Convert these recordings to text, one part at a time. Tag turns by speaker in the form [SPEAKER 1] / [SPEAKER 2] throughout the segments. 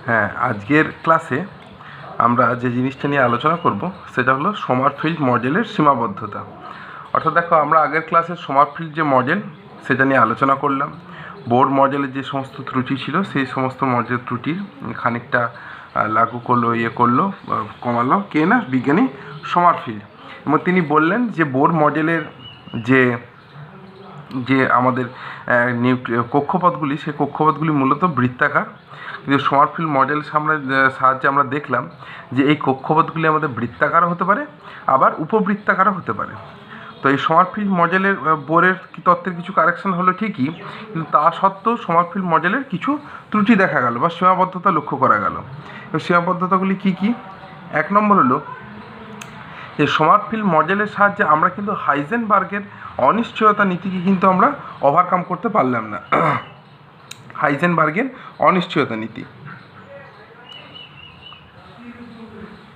[SPEAKER 1] হ্যাঁ, আজকের ক্লাসে আমরা যে জিনিসটা নিয়ে আলোচনা করব সেটা হলো সমারফিল্ড মডেলের সীমাবদ্ধতা। অর্থাৎ দেখো, আমরা আগের ক্লাসে সমারফিল্ড যে মডেল সেটা নিয়ে আলোচনা করলাম। বোর মডেলের যে সমস্ত ত্রুটি ছিল সেই সমস্ত মডেল ত্রুটির খানিকটা লাগু করলো, কমালো কে না, বিজ্ঞানী সমারফিল্ড। এবং তিনি বললেন যে বোর মডেলের যে যে আমাদের কক্ষপথগুলি, সেই কক্ষপথগুলি মূলত বৃত্তাকার। কিন্তু সমারফিল্ড মডেল সাহায্যে আমরা দেখলাম যে এই কক্ষপথগুলি আমাদের বৃত্তাকারও হতে পারে, আবার উপবৃত্তাকারও হতে পারে। তো এই সমারফিল্ড মডেলের বোরের তত্ত্বের কিছু কারেকশন হলো ঠিকই, কিন্তু তা সত্ত্বেও সমারফিল্ড মডেলের কিছু ত্রুটি দেখা গেল বা সীমাবদ্ধতা লক্ষ্য করা গেল। এই সীমাবদ্ধতাগুলি কী কী? 1 নম্বর হলো যে সমারফিল্ড মডেলের সাহায্যে আমরা কিন্তু হাইজেনবার্গের অনিশ্চয়তা নীতিকে কিন্তু আমরা ওভারকাম করতে পারলাম না। হাইজেনবার্গের অনিশ্চয়তা নীতি,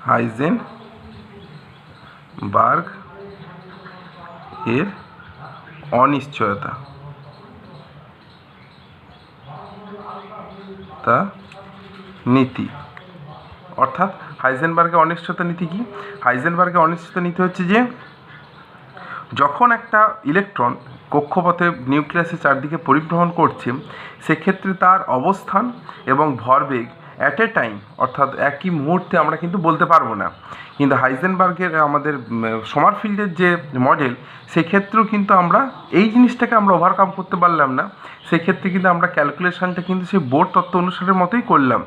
[SPEAKER 1] হাইজেনবার্গ এর অনিশ্চয়তা নীতি। অর্থাৎ হাইজেনবার্গের অনিশ্চয়তা নীতি কি? হাইজেনবার্গের অনিশ্চয়তা নীতি হচ্ছে যে যখন একটা ইলেকট্রন কক্ষপথে নিউক্লিয়াসের চারদিকে পরিভ্রমণ করছে, সেক্ষেত্রে তার অবস্থান এবং ভরবেগ অ্যাট এ টাইম, অর্থাৎ একই মুহূর্তে আমরা কিন্তু বলতে পারবো না। কিন্তু হাইজেনবার্গের আমাদের সমারফিল্ডের যে মডেল, সেক্ষেত্রেও কিন্তু আমরা এই জিনিসটাকে আমরা ওভারকাম করতে পারলাম না। সেক্ষেত্রে কিন্তু আমরা ক্যালকুলেশনটা কিন্তু সেই বোর তত্ত্ব অনুসারের মতোই করলাম।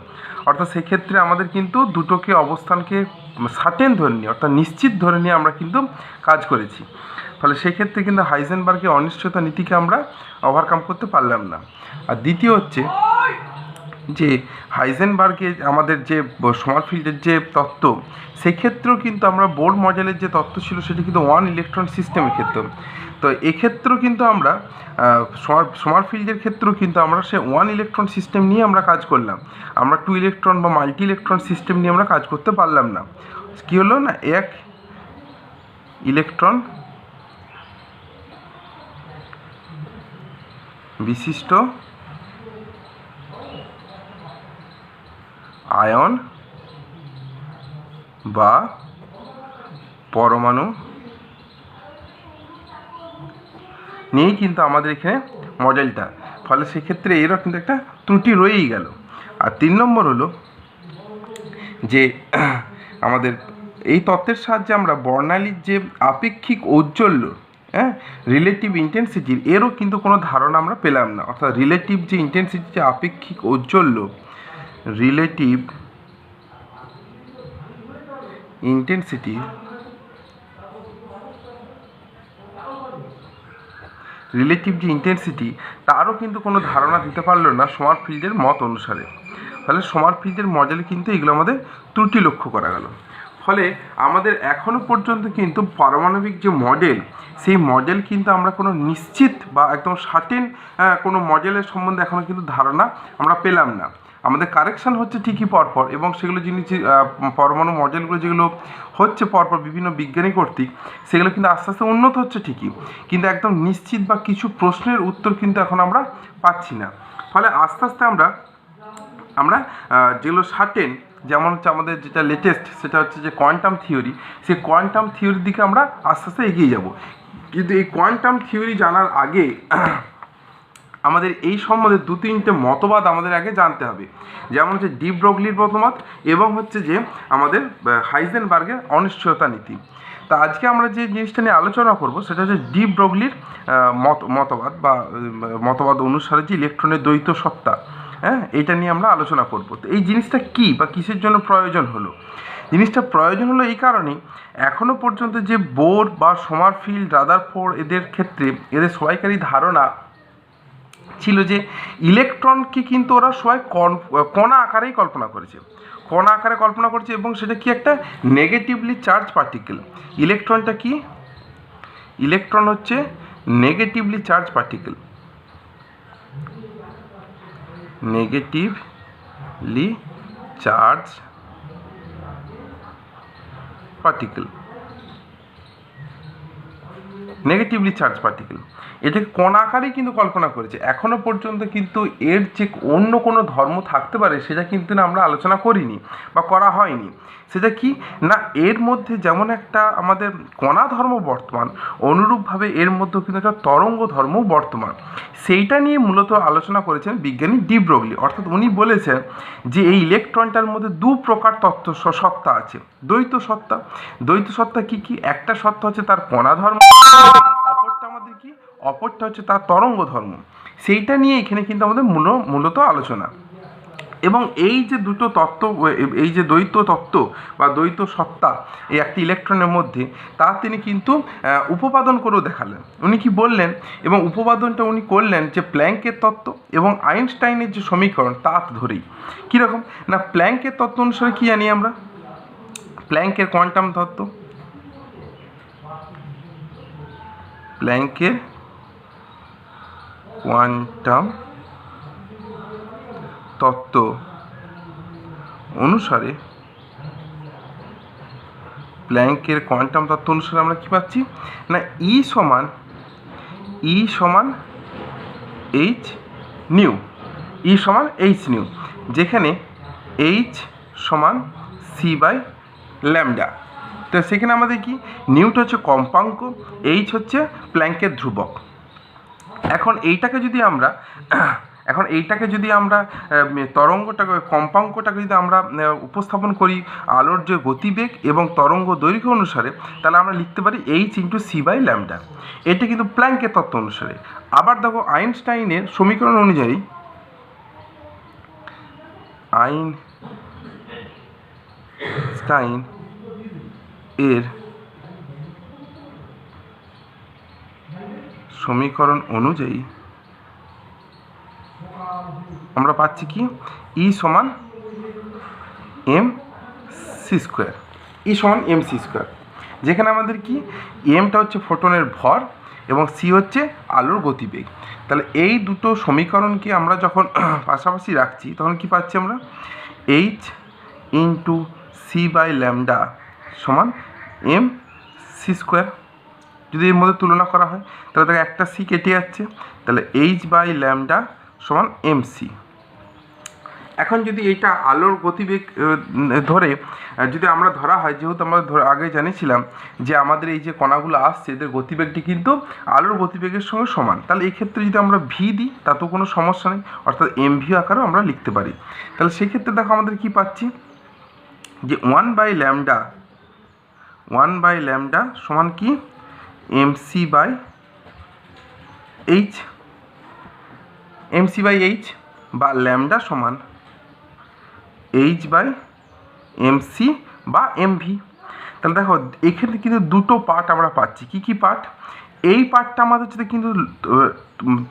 [SPEAKER 1] অর্থাৎ সেক্ষেত্রে আমাদের কিন্তু দুটোকে অবস্থানকে সার্টেন ধরে নিয়ে, অর্থাৎ নিশ্চিত ধরে নিয়ে আমরা কিন্তু কাজ করেছি। ফলে সেক্ষেত্রে কিন্তু হাইজেনবার্গের অনিশ্চয়তা নীতিকে আমরা ওভারকাম করতে পারলাম না। আর দ্বিতীয় হচ্ছে যে হাইজেনবার্গের আমাদের যে সমারফিল্ডের যে তত্ত্ব, সেক্ষেত্রেও কিন্তু আমরা বোর মডেলের যে তত্ত্ব ছিল সেটা কিন্তু 1 ইলেকট্রন সিস্টেমের ক্ষেত্রে। তো এক্ষেত্রেও কিন্তু আমরা সমারফিল্ডের ক্ষেত্রেও কিন্তু আমরা সে 1 ইলেকট্রন সিস্টেম নিয়ে আমরা কাজ করলাম। আমরা 2 ইলেকট্রন বা মাল্টি ইলেকট্রন সিস্টেম নিয়ে আমরা কাজ করতে পারলাম না। কী হলো না, 1 ইলেকট্রন বিশিষ্ট আয়ন বা পরমাণু নিয়েই কিন্তু আমাদের এখানে মডেলটা। ফলে সেক্ষেত্রে এরও কিন্তু একটা ত্রুটি রয়েই গেল। আর 3 নম্বর হলো যে আমাদের এই তত্ত্বের সাহায্যে আমরা বর্ণালীর যে আপেক্ষিক ঔজ্জ্বল্য, রিলেটিভ ইন্টেন্সিটির, এরও কিন্তু কোনো ধারণা আমরা পেলাম না। অর্থাৎ রিলেটিভ যে ইন্টেন্সিটি, যে আপেক্ষিক ঔজ্জ্বল্য, রিলেটিভ ইন্টেন্সিটি, তারও কিন্তু কোনো ধারণা দিতে পারলো না সমারফিল্ডের মত অনুসারে। ফলে সমারফিল্ডের মডেলে কিন্তু এগুলো আমাদের ত্রুটি লক্ষ্য করা গেল। ফলে আমাদের এখনও পর্যন্ত কিন্তু পারমাণবিক যে মডেল, সেই মডেল কিন্তু আমরা কোনো নিশ্চিত বা একদম সার্টেন কোনো মডেলের সম্বন্ধে এখনও কিন্তু ধারণা আমরা পেলাম না। আমাদের কারেকশান হচ্ছে ঠিকই পরপর, এবং সেগুলো জিনিস পরমাণু মডেলগুলো যেগুলো হচ্ছে পরপর বিভিন্ন বিজ্ঞানী কর্তৃক, সেগুলো কিন্তু আস্তে আস্তে উন্নত হচ্ছে ঠিকই, কিন্তু একদম নিশ্চিত বা কিছু প্রশ্নের উত্তর কিন্তু এখন আমরা পাচ্ছি না। ফলে আস্তে আস্তে আমরা যেগুলো সার্টেন, যেমন হচ্ছে আমাদের যেটা লেটেস্ট, সেটা হচ্ছে যে কোয়ান্টাম থিওরি, সেই কোয়ান্টাম থিওরির দিকে আমরা আস্তে আস্তে এগিয়ে যাব। কিন্তু এই কোয়ান্টাম থিওরি জানার আগে আমাদের এই সম্বন্ধে 2-3টে মতবাদ আমাদের আগে জানতে হবে। যেমন হচ্ছে ডি ব্রগলির মতবাদ এবং হচ্ছে যে আমাদের হাইজেনবার্গের অনিশ্চয়তা নীতি। তা আজকে আমরা যে জিনিসটা নিয়ে আলোচনা করব সেটা হচ্ছে ডি ব্রগলির মতবাদ অনুসারে যে ইলেকট্রনের দ্বৈত সত্তা, এইটা নিয়ে আমরা আলোচনা করব। তো এই জিনিসটা কী বা কিসের জন্য প্রয়োজন হলো? জিনিসটা প্রয়োজন হলো এই কারণেই, এখনও পর্যন্ত যে বোর বা সমারফিল্ড, রাদারফোর্ড, এদের ক্ষেত্রে এদের সবাইকারই ধারণা ছিল যে ইলেকট্রনকে কিন্তু ওরা সবাই কণা আকারেই কল্পনা করেছে, এবং সেটা কি একটা নেগেটিভলি চার্জ পার্টিকেল। ইলেকট্রনটা কি? ইলেকট্রন হচ্ছে negatively charge particle, negatively charge particle. Negatively charge particle. এটাকে কণা আকারেই কিন্তু কল্পনা করেছে। এখনও পর্যন্ত কিন্তু এর যে অন্য কোনো ধর্ম থাকতে পারে সেটা কিন্তু না আমরা আলোচনা করিনি বা করা হয়নি। সেটা কি না, এর মধ্যে যেমন একটা আমাদের কণা ধর্ম বর্তমান, অনুরূপভাবে এর মধ্যেও কিন্তু একটা তরঙ্গ ধর্ম বর্তমান। সেইটা নিয়ে মূলত আলোচনা করেছেন বিজ্ঞানী ডি ব্রগলি। অর্থাৎ উনি বলেছেন যে এই ইলেকট্রনটার মধ্যে দু প্রকার তত্ত্ব সত্তা আছে, দ্বৈত সত্তা। দ্বৈত সত্তা কি কি? একটা সত্তা হচ্ছে তার কণা ধর্ম, অপরটা আমাদের কি, অপরটা হচ্ছে তার তরঙ্গ ধর্ম। সেইটা নিয়ে এখানে কিন্তু আমাদের মূলত আলোচনা। এবং এই যে দুটো তত্ত্ব, এই যে দ্বৈত তত্ত্ব বা দ্বৈত সত্তা এই একটি ইলেকট্রনের মধ্যে, তা তিনি কিন্তু উপপাদন করেও দেখালেন। উনি কি বললেন, এবং উপপাদনটা উনি করলেন যে প্ল্যাঙ্কের তত্ত্ব এবং আইনস্টাইনের যে সমীকরণ তা ধরেই। কীরকম না, প্ল্যাঙ্কের তত্ত্ব অনুসারে কী জানি আমরা, প্ল্যাঙ্কের কোয়ান্টাম তত্ত্ব, প্ল্যাঙ্কের কোয়ান্টাম তত্ত্ব অনুসারে, প্ল্যাঙ্কের কোয়ান্টাম তত্ত্ব অনুসারে আমরা কী পাচ্ছি না, ই সমান এইচ নিউ, ই সমান এইচ নিউ, যেখানে এইচ সমান সি বাই ল্যামডা। তো সেখানে আমাদের কি, নিউটা হচ্ছে কম্পাঙ্ক, এইচ হচ্ছে প্ল্যাঙ্কের ধ্রুবক। এখন এইটাকে যদি আমরা তরঙ্গটাকে, কম্পাঙ্কটাকে যদি আমরা উপস্থাপন করি আলোর যে গতিবেগ এবং তরঙ্গ দৈর্ঘ্য অনুসারে, তাহলে আমরা লিখতে পারি H into C by lambda. এটা কিন্তু প্ল্যাঙ্কের তত্ত্ব অনুসারে। আবার দেখো আইনস্টাইনের সমীকরণ অনুযায়ী, আইনস্টাইন এর সমীকরণ অনুযায়ী আমরা পাচ্ছি কি, ই সমান এম সি স্কোয়ার, ই সমান এম সি স্কোয়ার, যেখানে আমাদের কি, এমটা হচ্ছে ফোটনের ভর এবং সি হচ্ছে আলোর গতিবেগ। তাহলে এই দুটো সমীকরণকে আমরা যখন পাশাপাশি রাখছি তখন কি পাচ্ছি আমরা, H into C by lambda সমান এম সি স্কোয়ার। যদি এর মধ্যে তুলনা করা হয় তাহলে দেখো একটা সি কেটে যাচ্ছে, তাহলে এইচ বাই ল্যামডা সমান এম সি। এখন যদি এইটা আলোর গতিবেগ ধরে যদি আমরা ধরা হয়, যেহেতু আমরা আগে জানিয়েছিলাম যে আমাদের এই যে কণাগুলো আসছে এদের গতিবেগটি কিন্তু আলোর গতিবেগের সঙ্গে সমান, তাহলে এই ক্ষেত্রে যদি আমরা ভি দিই তাতেও কোনো সমস্যা নেই, অর্থাৎ এম ভি আকারেও আমরা লিখতে পারি। তাহলে সেক্ষেত্রে দেখো আমাদের কি পাচ্ছি যে ওয়ান বাই ল্যামডা সমান কি, এম সি বাই এইচ, বা ল্যামডা সমান এইচ বাই এম সি বা এম ভি। তাহলে দেখো এখানে কিন্তু দুটো পার্ট আমরা পাচ্ছি। কি পার্ট? এই পার্টটা আমাদের হচ্ছে কিন্তু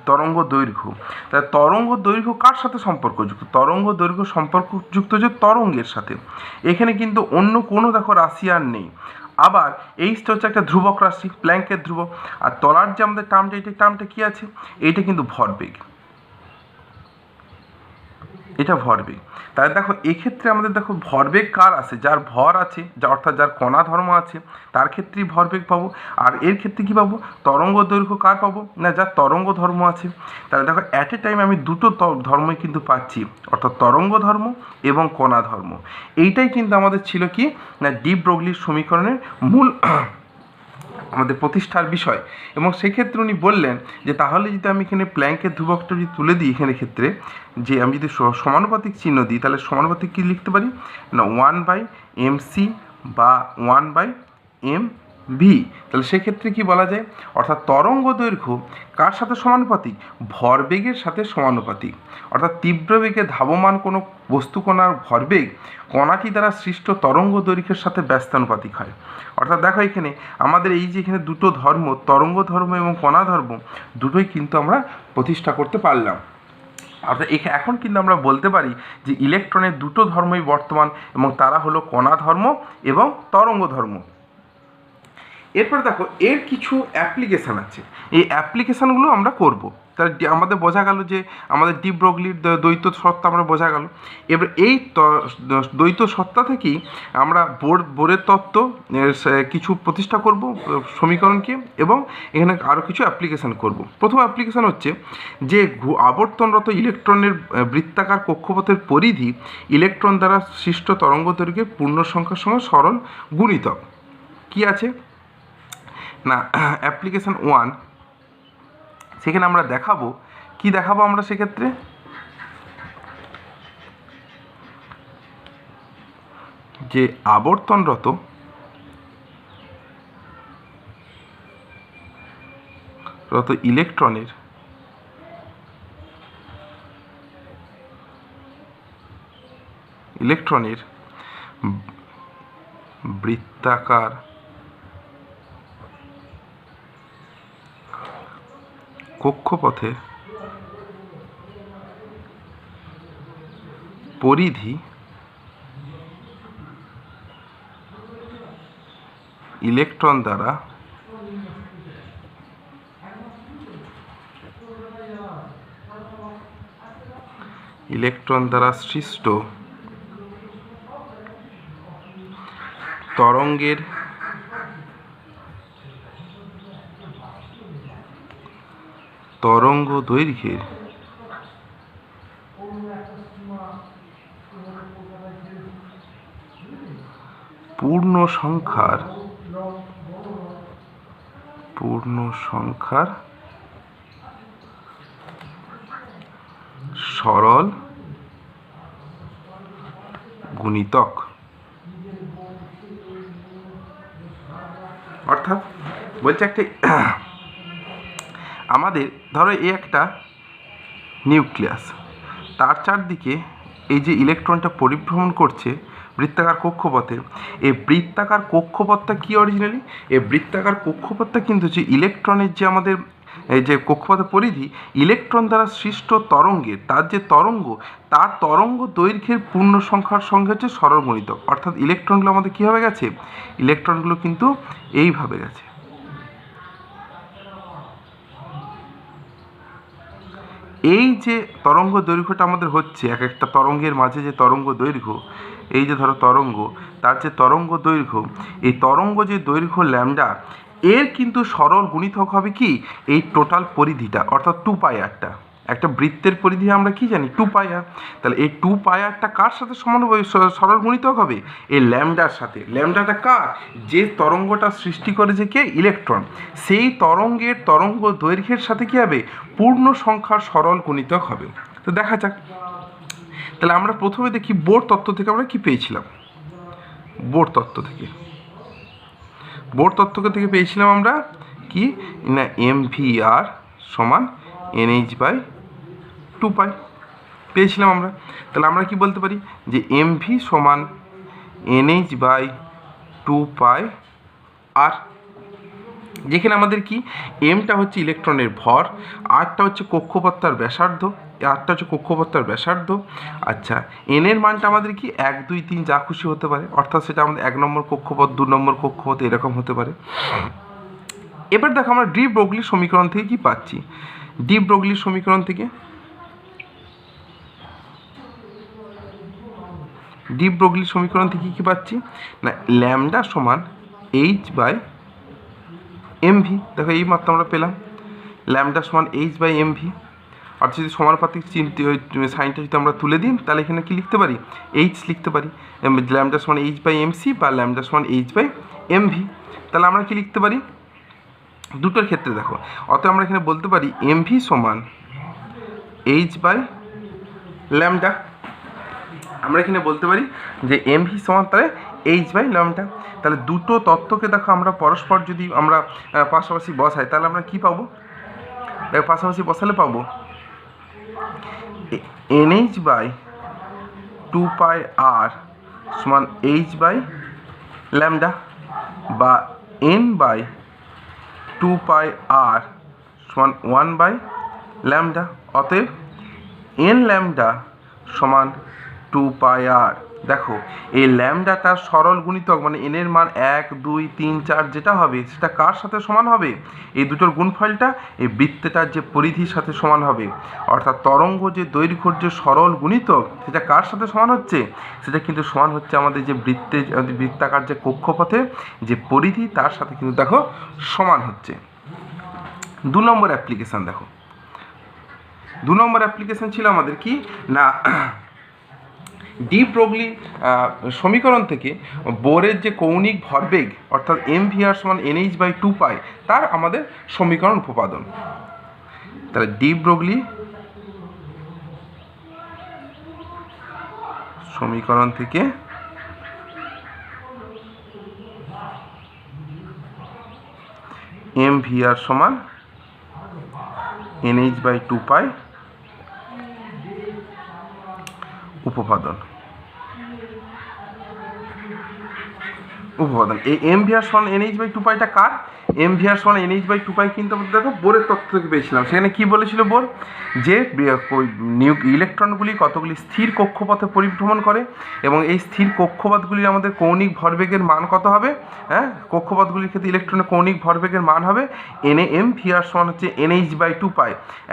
[SPEAKER 1] তরঙ্গ দৈর্ঘ্য। তাহলে তরঙ্গ দৈর্ঘ্য কার সাথে সম্পর্কযুক্ত? তরঙ্গ দৈর্ঘ্য সম্পর্কযুক্ত যে তরঙ্গের সাথে। এখানে কিন্তু অন্য কোনো দেখো রাশি আর নেই। আবার এইচটা হচ্ছে একটা ধ্রুবক রাশি, প্ল্যাঙ্কের ধ্রুবক। আর তলার যে আমাদের টার্মটা কী আছে, এইটা কিন্তু ভরবেগ, এটা ভরবেগ। তাহলে দেখো এক্ষেত্রে আমাদের দেখো ভরবেগ কার আছে, যার ভর আছে, যা অর্থাৎ যার কণা ধর্ম আছে তার ক্ষেত্রেই ভরবেগ পাবো। আর এর ক্ষেত্রে কী পাবো, তরঙ্গ দৈর্ঘ্য কার পাবো না, যার তরঙ্গ ধর্ম আছে। তাহলে দেখো অ্যাট এ টাইম আমি দুটো ধর্মই কিন্তু পাচ্ছি, অর্থাৎ তরঙ্গ ধর্ম এবং কণা ধর্ম। এইটাই কিন্তু আমাদের ছিল কি না, ডি ব্রগলির সমীকরণের মূল আমাদের প্রতিষ্ঠার বিষয়। এবং সেক্ষেত্রে উনি বললেন যে তাহলে যদি আমি এখানে প্ল্যাঙ্কের ধ্রুবকটা যদি তুলে দিই, এখানে ক্ষেত্রে যে আমি যদি সমানুপাতিক চিহ্ন দিই, তাহলে সমানুপাতিক কী লিখতে পারি না, ওয়ান বাই এম সি বা ওয়ান বাই এম ভি। তাহলে সেক্ষেত্রে কি বলা যায়, অর্থাৎ তরঙ্গ দৈর্ঘ্য কার সাথে সমানুপাতিক, ভরবেগের সাথে সমানুপাতিক। অর্থাৎ তীব্র বেগে ধাবমান কোনো বস্তু কণার ভরবেগ কণাটি দ্বারা সৃষ্ট তরঙ্গ দৈর্ঘ্যের সাথে ব্যস্তানুপাতিক হয়। অর্থাৎ দেখো এখানে আমাদের এই যে এখানে দুটো ধর্ম, তরঙ্গ ধর্ম এবং কণা ধর্ম, দুটোই কিন্তু আমরা প্রতিষ্ঠা করতে পারলাম। অর্থাৎ এখন কিন্তু আমরা বলতে পারি যে ইলেকট্রনের দুটো ধর্মই বর্তমান, এবং তারা হলো কণা ধর্ম এবং তরঙ্গ ধর্ম। এরপর দেখো এর কিছু অ্যাপ্লিকেশান আছে, এই অ্যাপ্লিকেশানগুলো আমরা করব। তাহলে আমাদের বোঝা গেল যে আমাদের ডি ব্রগলির দ্বৈত সত্তা আমরা বোঝা গেল। এবার এই দ্বৈত সত্তা থেকেই আমরা বোরের তত্ত্ব কিছু প্রতিষ্ঠা করব সমীকরণকে, এবং এখানে আরও কিছু অ্যাপ্লিকেশান করব। প্রথম অ্যাপ্লিকেশান হচ্ছে যে আবর্তনরত ইলেকট্রনের বৃত্তাকার কক্ষপথের পরিধি ইলেকট্রন দ্বারা সৃষ্ট তরঙ্গ দৈর্ঘ্যের পূর্ণ সংখ্যার সঙ্গে সরল গুণিতক। কি আছে না অ্যাপ্লিকেশান 1, সেখানে আমরা দেখাবো কি দেখাবো আমরা সেক্ষেত্রে যে আবর্তনরত ইলেকট্রনের বৃত্তাকার কক্ষপথের পরিধি ইলেকট্রন দ্বারা সৃষ্ট তরঙ্গের তরঙ্গ দৈর্ঘ্যের পূর্ণ সংখ্যার সরল গুণিতক। অর্থাৎ বলছে একটা আমাদের ধরো এই একটা নিউক্লিয়াস, তার চারদিকে এই যে ইলেকট্রনটা পরিভ্রমণ করছে বৃত্তাকার কক্ষপথে, এই বৃত্তাকার কক্ষপথটা কি অরিজিনালি, এই বৃত্তাকার কক্ষপথটা কিন্তু যে ইলেকট্রনের যে আমাদের এই যে কক্ষপথের পরিধি ইলেকট্রন দ্বারা সৃষ্ট তরঙ্গের তার তরঙ্গ দৈর্ঘ্যের পূর্ণ সংখ্যার সঙ্গে হচ্ছে সরল গুণিতক। অর্থাৎ ইলেকট্রনগুলো আমাদের কীভাবে গেছে, ইলেকট্রনগুলো কিন্তু এইভাবে গেছে। এই যে তরঙ্গ দৈর্ঘ্যটা আমাদের হচ্ছে এক একটা তরঙ্গের মাঝে যে তরঙ্গ দৈর্ঘ্য, এই যে ধরো তরঙ্গ, তার যে তরঙ্গ দৈর্ঘ্য, এই তরঙ্গ যে দৈর্ঘ্য ল্যামডা, এর কিন্তু সরল গুণিতক হবে কি এই টোটাল পরিধিটা, অর্থাৎ 2πr। একটা বৃত্তের পরিধি আমরা কি জানি 2πr। তাহলে এই 2πrটা কার সাথে সমান হবে, সরল গুণিতক হবে এই ল্যামডার সাথে। ল্যামডাটা কার, যে তরঙ্গটা সৃষ্টি করেছে কে, ইলেকট্রন, সেই তরঙ্গের তরঙ্গ দৈর্ঘ্যের সাথে কী হবে, পূর্ণ সংখ্যার সরল গুণিতক হবে। তো দেখা যাক, তাহলে আমরা প্রথমে দেখি বোর তত্ত্ব থেকে আমরা কি পেয়েছিলাম। বোর তত্ত্ব থেকে পেয়েছিলাম আমরা কি না mvr সমান nh/2π পেয়েছিলাম আমরা। তাহলে আমরা কি বলতে পারি যে mv সমান nh/2πr, যেখানে আমাদের কি এমটা হচ্ছে ইলেকট্রনের ভর, আরটা হচ্ছে কক্ষপথটার ব্যাসার্ধ, আরটা হচ্ছে কক্ষপথটার ব্যাসার্ধ। আচ্ছা, এনের মানটা আমাদের কি 1, 2, 3 যা খুশি হতে পারে, অর্থাৎ সেটা আমাদের 1 নম্বর কক্ষপথ, 2 নম্বর কক্ষপথ এরকম হতে পারে। এবার দেখো আমরা ডি ব্রগলির সমীকরণ থেকে কি পাচ্ছি। ডি ব্রগলির সমীকরণ থেকে কি পাচ্ছি না ল্যামডা সমান h/mv। দেখো এই মাত্রা আমরা পেলাম, ল্যামডা সমান h/mv। আর যদি সমানুপাতিক সাইনটা যদি আমরা তুলে দিই তাহলে এখানে কি লিখতে পারি, h লিখতে পারি, ল্যামডা সমান h/mc বা ল্যামডা সমান h/mv। তাহলে আমরা কি লিখতে পারি দুটোর ক্ষেত্রে দেখো, অতএব আমরা এখানে বলতে পারি mv সমান h/λ। আমরা এখানে বলতে পারি যে mv সমান তাহলে h/λ। তাহলে দুটো তত্ত্বকে দেখো আমরা পরস্পর যদি আমরা পাশাপাশি বসাই তাহলে আমরা কি পাবো, দেখো পাশাপাশি বসালে পাবো nh/2πr সমান h/λ বা n/2πr সমান 1/λ। অতএব n λ সমান 2πr। দেখো এই ল্যামডাটা সরল গুণিতক, মানে n এর মান 1 2 3 4 যেটা হবে সেটা কার সাথে সমান হবে? এই দুটোর গুণফলটা এই বৃত্তটার যে পরিধির সাথে সমান হবে। অর্থাৎ তরঙ্গ যে দৈর্ঘ্যের যে সরল গুণিতক সেটা কার সাথে সমান হচ্ছে? সেটা কিন্তু সমান হচ্ছে আমাদের যে বৃত্তাকার যে কক্ষপথে যে পরিধি তার সাথে কিন্তু দেখো সমান হচ্ছে। 2 নম্বর অ্যাপ্লিকেশান দেখো, 2 নম্বর অ্যাপ্লিকেশান ছিল আমাদের কি না, ডি ব্রগলি সমীকরণ থেকে বোরের যে কৌণিক ভরবেগ অর্থাৎ mvr সমান nh/2π তার আমাদের সমীকরণ উপপাদন। তাহলে ডি ব্রগলি সমীকরণ থেকে mvr সমান nh/2π উপপাদন। এই mvr সমান nh/2πটা কার? mvr সমান nh/2π কিন্তু আমরা দেখো বোরের তত্ত্ব থেকে পেয়েছিলাম। সেখানে কি বলেছিল বোর? যে ইলেকট্রনগুলি কতগুলি স্থির কক্ষপথে পরিভ্রমণ করে এবং এই স্থির কক্ষপথগুলির আমাদের কৌণিক ভরবেগের মান কত হবে? হ্যাঁ, কক্ষপথগুলির ক্ষেত্রে ইলেকট্রনের কৌণিক ভরবেগের মান হবে mvr সমান হচ্ছে nh/2π।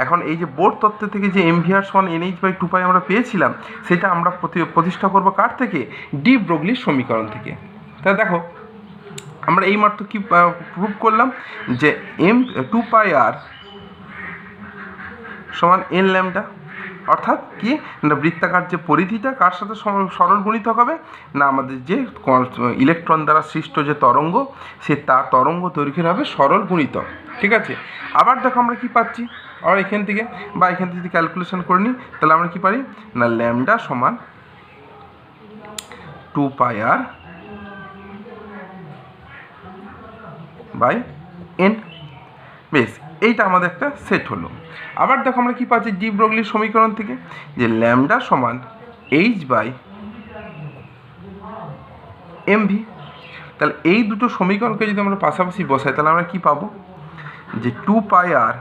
[SPEAKER 1] এখন এই যে বোর তত্ত্ব থেকে যে mvr সমান nh/2π আমরা পেয়েছিলাম সেটা আমরা প্রতিষ্ঠা করব কার থেকে? ডি ব্রগলির সমীকরণ থেকে। তাহলে দেখো আমরা এইমাত্র কি প্রুভ করলাম যে m2πr সমান n ল্যামডা। অর্থাৎ কি না, বৃত্তাকার যে পরিধিটা কার সাথে সরল গুণিতক হবে? না আমাদের যে ইলেকট্রন দ্বারা সৃষ্ট যে তরঙ্গ সে তার তরঙ্গ দৈর্ঘ্যের হবে সরল গুণিতক। ঠিক আছে, আবার দেখো আমরা কি পাচ্ছি, আর এখান থেকে যদি ক্যালকুলেশন করে নিই তাহলে আমরা কি পারি না, ল্যামডা সমান 2πr বাই n। বেশ, এইটা আমাদের একটা সেট হলো। আবার দেখো আমরা কি পাচ্ছি ডি ব্রগলির সমীকরণ থেকে, যে ল্যামডা সমান h/mv। তাহলে এই দুটো সমীকরণকে যদি আমরা পাশাপাশি বসাই তাহলে আমরা কি পাবো? যে 2πr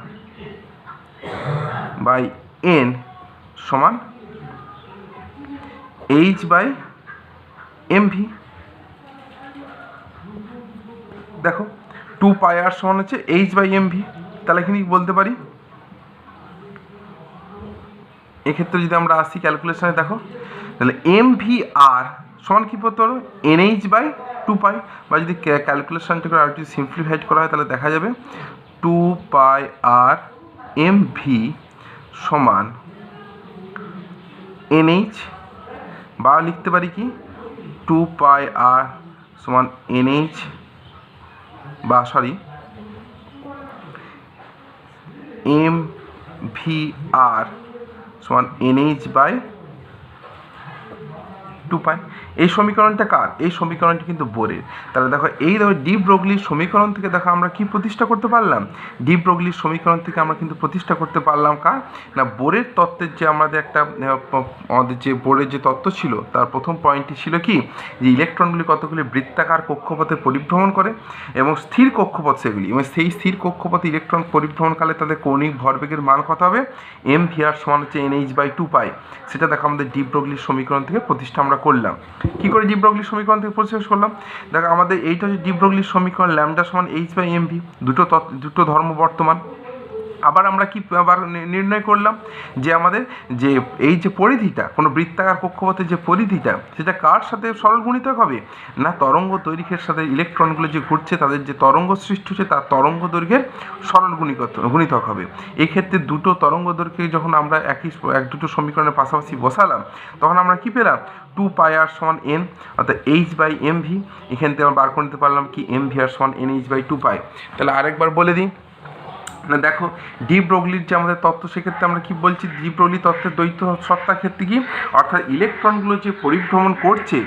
[SPEAKER 1] বাই n সমান h/mv। দেখো 2πr সমান হচ্ছে h/mv। তাহলে এখানে বলতে পারি, এক্ষেত্রে যদি আমরা আসি ক্যালকুলেশনে দেখো তাহলে mvr সমান কী বলতে পারো? nh/2π। বা যদি ক্যালকুলেশনটা করে আর একটু সিম্পলিফাইড করা হয় তাহলে দেখা যাবে 2πr mv সমান nh, বা লিখতে পারি কি 2πr সমান nh, বা সরি mvr সমান nh/2π। এই সমীকরণটা কার? এই সমীকরণটি কিন্তু বোরের। তাহলে দেখো এই দেখো ডি ব্রগলির সমীকরণ থেকে দেখো আমরা কি প্রতিষ্ঠা করতে পারলাম? ডি ব্রগলির সমীকরণ থেকে আমরা কিন্তু প্রতিষ্ঠা করতে পারলাম কার? না বোরের তত্ত্বের যে আমাদের একটা আমাদের যে বোরের যে তত্ত্ব ছিল তার প্রথম পয়েন্টটি ছিল কি, যে ইলেকট্রনগুলি কতগুলি বৃত্তাকার কক্ষপথে পরিভ্রমণ করে এবং স্থির কক্ষপথ সেগুলি, এবং সেই স্থির কক্ষপথে ইলেকট্রন পরিভ্রমণকালে তাদের কৌণিক ভরবেগের মান কত হবে? mvr সমান হচ্ছে nh/2π। সেটা দেখো আমাদের ডি ব্রগলির সমীকরণ থেকে প্রতিষ্ঠা আমরা করলাম। কি করে ডি ব্রগলির সমীকরণ থেকে প্রসেস করলাম? দেখো আমাদের এইটা হচ্ছে ডি ব্রগলির সমীকরণ, ল্যামডা সমান h/mv, দুটো ধর্ম বর্তমান। আবার আমরা কি আবার নির্ণয় করলাম যে আমাদের যে এই যে পরিধিটা, কোনো বৃত্তাকার কক্ষপথের যে পরিধিটা সেটা কার সাথে সরল গুণিতক হবে? না তরঙ্গ দৈর্ঘ্যের সাথে ইলেকট্রনগুলো যে ঘুরছে তাদের যে তরঙ্গ সৃষ্টি হচ্ছে তার তরঙ্গ দৈর্ঘ্যের সরল গুণিতক হবে। এক্ষেত্রে দুটো তরঙ্গ দৈর্ঘ্যে যখন আমরা দুটো সমীকরণের পাশাপাশি বসালাম তখন আমরা কি পেলাম? 2πr সমান n, অর্থাৎ h/mv। এখান থেকে আমরা বার করে নিতে পারলাম কি mvr সমান nh/2π। তাহলে আরেকবার বলে দিই না, দেখো ডি ব্রগলির যে আমাদের তত্ত্ব সেক্ষেত্রে আমরা কি বলছি, ডি ব্রগলি তত্ত্বের দ্বৈত সত্তার ক্ষেত্রে কি, অর্থাৎ ইলেকট্রনগুলো যে পরিভ্রমণ করছে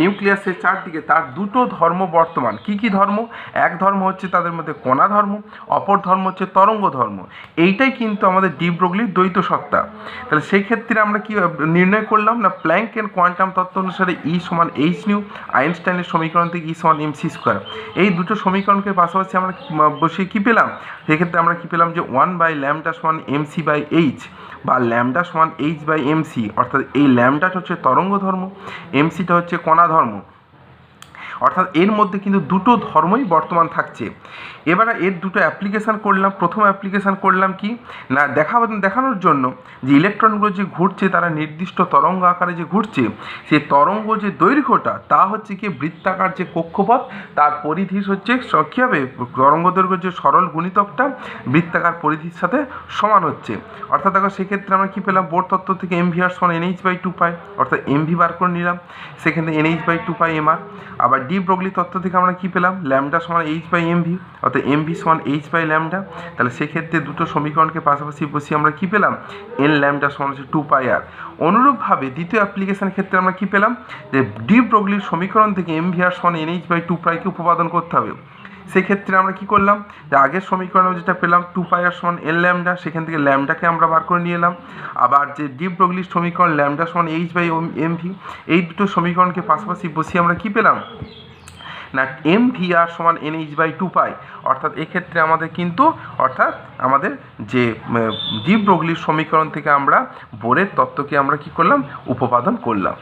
[SPEAKER 1] নিউক্লিয়াসের চারদিকে তার দুটো ধর্ম বর্তমান। কি কি ধর্ম? এক ধর্ম হচ্ছে তাদের মধ্যে কণা ধর্ম, অপর ধর্ম হচ্ছে তরঙ্গ ধর্ম। এইটাই কিন্তু আমাদের ডি ব্রগলির দ্বৈত সত্তা। তাহলে সেই ক্ষেত্রে আমরা কি নির্ণয় করলাম না, প্ল্যাঙ্কের কোয়ান্টাম তত্ত্ব অনুসারে ই সমান এইচ নিউ, আইনস্টাইনের সমীকরণ থেকে ই সমান mc স্কোয়ার। এই দুটো সমীকরণকে পাশাপাশি আমরা বসিয়ে কি পেলাম? সেক্ষেত্রে আমরা কি কী পেলাম যে 1/λ=mc/h বা λ=h/mc, অর্থাৎ এই ল্যামডাটা হচ্ছে তরঙ্গ ধর্ম, এমসিটা হচ্ছে কণা ধর্ম, অর্থাৎ এর মধ্যে কিন্তু দুটো ধর্মই বর্তমান থাকছে। এবারে এর দুটো অ্যাপ্লিকেশান করলাম। প্রথম অ্যাপ্লিকেশান করলাম কি না দেখানোর জন্য যে ইলেকট্রনগুলো যে ঘুরছে তারা নির্দিষ্ট তরঙ্গ আকারে যে ঘুরছে, সেই তরঙ্গ যে দৈর্ঘ্যটা তা হচ্ছে কি বৃত্তাকার যে কক্ষপথ তার পরিধির হচ্ছে কী হবে, তরঙ্গ দৈর্ঘ্যের যে সরল গুণিতকটা বৃত্তাকার পরিধির সাথে সমান হচ্ছে। অর্থাৎ দেখো সেক্ষেত্রে আমরা কী পেলাম, বোর তত্ত্ব থেকে mv/nh/2π, অর্থাৎ এমভি বার করে নিলাম, সেখানে nh/2πmr। আবার ডি ব্রগলি তত্ত্ব থেকে আমরা কী পেলাম, λ=h/mv, অর্থাৎ mv=h/λ। তাহলে সেক্ষেত্রে দুটো সমীকরণকে পাশাপাশি বসিয়ে আমরা কী পেলাম, nλ=2πr। অনুরূপভাবে দ্বিতীয় অ্যাপ্লিকেশনের ক্ষেত্রে আমরা কী পেলাম, যে ডি ব্রগলির সমীকরণ থেকে mvr=nh/2πকে উপপাদন করতে হবে। সেক্ষেত্রে আমরা কী করলাম, যে আগের সমীকরণে যেটা পেলাম 2πr=nλ, সেখান থেকে ল্যামডাকে আমরা বার করে নিয়ে এলাম। আবার যে ডি ব্রগলির সমীকরণ λ=h/mv, এই দুটো সমীকরণকে পাশাপাশি বসিয়ে আমরা কী পেলাম না mvr=nh/2π। অর্থাৎ এক্ষেত্রে আমাদের কিন্তু আমাদের যে ডি ব্রগলির সমীকরণ থেকে আমরা বোরের তত্ত্বকে আমরা কী করলাম, উপপাদন করলাম।